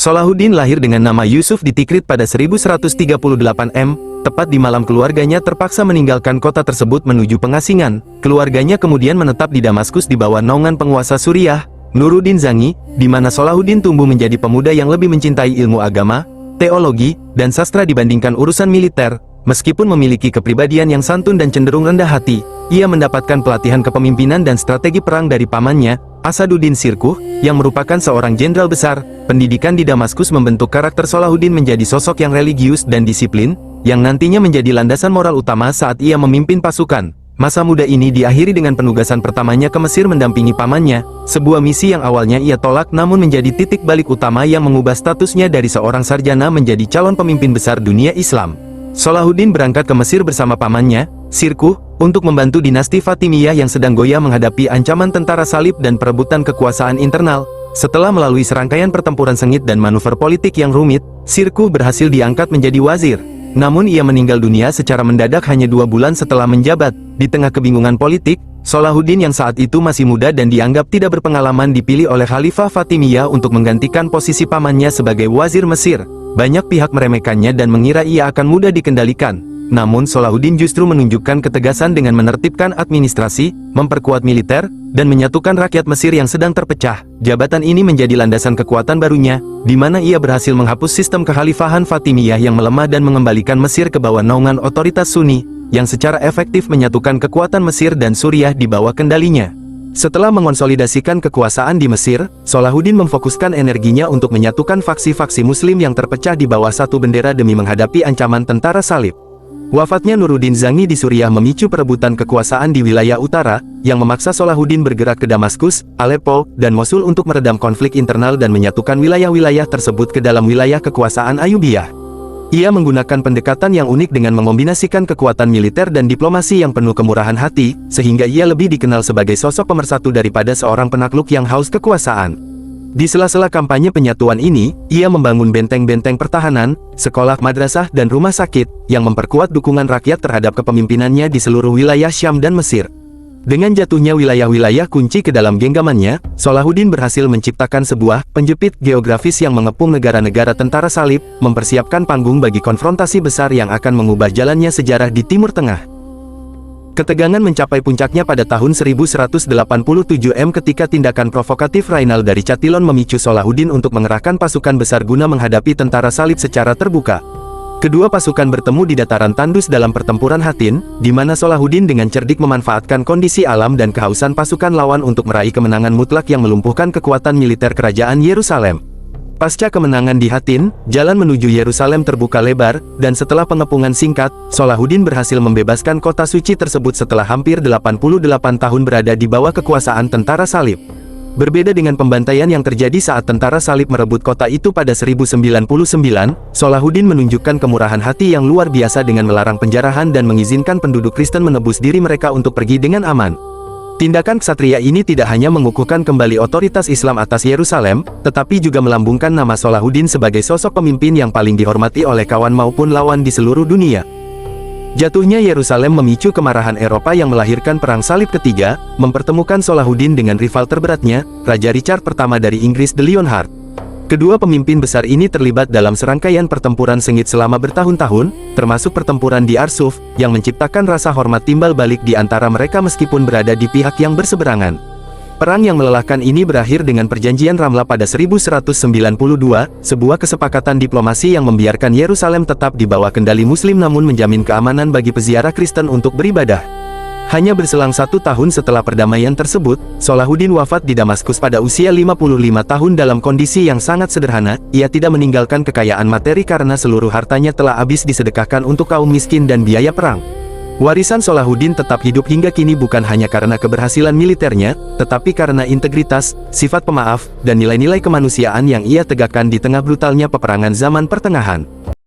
Salahuddin lahir dengan nama Yusuf di Tikrit pada 1138 M, tepat di malam keluarganya terpaksa meninggalkan kota tersebut menuju pengasingan. Keluarganya kemudian menetap di Damaskus di bawah naungan penguasa Suriah, Nuruddin Zangi, di mana Salahuddin tumbuh menjadi pemuda yang lebih mencintai ilmu agama, teologi, dan sastra dibandingkan urusan militer. Meskipun memiliki kepribadian yang santun dan cenderung rendah hati, ia mendapatkan pelatihan kepemimpinan dan strategi perang dari pamannya, Asaduddin Sirkuh, yang merupakan seorang jenderal besar. Pendidikan di Damaskus membentuk karakter Salahuddin menjadi sosok yang religius dan disiplin, yang nantinya menjadi landasan moral utama saat ia memimpin pasukan. Masa muda ini diakhiri dengan penugasan pertamanya ke Mesir mendampingi pamannya, sebuah misi yang awalnya ia tolak namun menjadi titik balik utama yang mengubah statusnya dari seorang sarjana menjadi calon pemimpin besar dunia Islam. Salahuddin berangkat ke Mesir bersama pamannya, Sirkuh, untuk membantu dinasti Fatimiyah yang sedang goyah menghadapi ancaman tentara salib dan perebutan kekuasaan internal. Setelah melalui serangkaian pertempuran sengit dan manuver politik yang rumit, Sirkuh berhasil diangkat menjadi wazir. Namun ia meninggal dunia secara mendadak hanya 2 bulan setelah menjabat. Di tengah kebingungan politik, Salahuddin yang saat itu masih muda dan dianggap tidak berpengalaman dipilih oleh Khalifah Fatimiyah untuk menggantikan posisi pamannya sebagai wazir Mesir. Banyak pihak meremehkannya dan mengira ia akan mudah dikendalikan. Namun Salahuddin justru menunjukkan ketegasan dengan menertibkan administrasi, memperkuat militer, dan menyatukan rakyat Mesir yang sedang terpecah. Jabatan ini menjadi landasan kekuatan barunya, di mana ia berhasil menghapus sistem kekhalifahan Fatimiyah yang melemah dan mengembalikan Mesir ke bawah naungan otoritas Sunni, yang secara efektif menyatukan kekuatan Mesir dan Suriah di bawah kendalinya. Setelah mengonsolidasikan kekuasaan di Mesir, Salahuddin memfokuskan energinya untuk menyatukan faksi-faksi Muslim yang terpecah di bawah satu bendera demi menghadapi ancaman tentara salib. Wafatnya Nuruddin Zangi di Suriah memicu perebutan kekuasaan di wilayah utara, yang memaksa Salahuddin bergerak ke Damaskus, Aleppo, dan Mosul untuk meredam konflik internal dan menyatukan wilayah-wilayah tersebut ke dalam wilayah kekuasaan Ayyubiyah. Ia menggunakan pendekatan yang unik dengan mengombinasikan kekuatan militer dan diplomasi yang penuh kemurahan hati, sehingga ia lebih dikenal sebagai sosok pemersatu daripada seorang penakluk yang haus kekuasaan. Di sela-sela kampanye penyatuan ini, ia membangun benteng-benteng pertahanan, sekolah, madrasah, dan rumah sakit, yang memperkuat dukungan rakyat terhadap kepemimpinannya di seluruh wilayah Syam dan Mesir. Dengan jatuhnya wilayah-wilayah kunci ke dalam genggamannya, Salahuddin berhasil menciptakan sebuah penjepit geografis yang mengepung negara-negara tentara salib, mempersiapkan panggung bagi konfrontasi besar yang akan mengubah jalannya sejarah di Timur Tengah. Ketegangan mencapai puncaknya pada tahun 1187 M ketika tindakan provokatif Rainal dari Chatillon memicu Salahuddin untuk mengerahkan pasukan besar guna menghadapi tentara salib secara terbuka. Kedua pasukan bertemu di dataran tandus dalam pertempuran Hattin, di mana Salahuddin dengan cerdik memanfaatkan kondisi alam dan kehausan pasukan lawan untuk meraih kemenangan mutlak yang melumpuhkan kekuatan militer kerajaan Yerusalem. Pasca kemenangan di Hattin, jalan menuju Yerusalem terbuka lebar, dan setelah pengepungan singkat, Salahuddin berhasil membebaskan kota suci tersebut setelah hampir 88 tahun berada di bawah kekuasaan tentara salib. Berbeda dengan pembantaian yang terjadi saat tentara salib merebut kota itu pada 1099, Salahuddin menunjukkan kemurahan hati yang luar biasa dengan melarang penjarahan dan mengizinkan penduduk Kristen menebus diri mereka untuk pergi dengan aman. Tindakan ksatria ini tidak hanya mengukuhkan kembali otoritas Islam atas Yerusalem, tetapi juga melambungkan nama Salahuddin sebagai sosok pemimpin yang paling dihormati oleh kawan maupun lawan di seluruh dunia. Jatuhnya Yerusalem memicu kemarahan Eropa yang melahirkan Perang Salib Ketiga, mempertemukan Salahuddin dengan rival terberatnya, Raja Richard pertama dari Inggris, The Lionheart. Kedua pemimpin besar ini terlibat dalam serangkaian pertempuran sengit selama bertahun-tahun, termasuk pertempuran di Arsuf, yang menciptakan rasa hormat timbal balik di antara mereka meskipun berada di pihak yang berseberangan. Perang yang melelahkan ini berakhir dengan perjanjian Ramla pada 1192, sebuah kesepakatan diplomasi yang membiarkan Yerusalem tetap di bawah kendali Muslim namun menjamin keamanan bagi peziarah Kristen untuk beribadah. Hanya berselang 1 tahun setelah perdamaian tersebut, Salahuddin wafat di Damaskus pada usia 55 tahun dalam kondisi yang sangat sederhana. Ia tidak meninggalkan kekayaan materi karena seluruh hartanya telah habis disedekahkan untuk kaum miskin dan biaya perang. Warisan Salahuddin tetap hidup hingga kini bukan hanya karena keberhasilan militernya, tetapi karena integritas, sifat pemaaf, dan nilai-nilai kemanusiaan yang ia tegakkan di tengah brutalnya peperangan zaman pertengahan.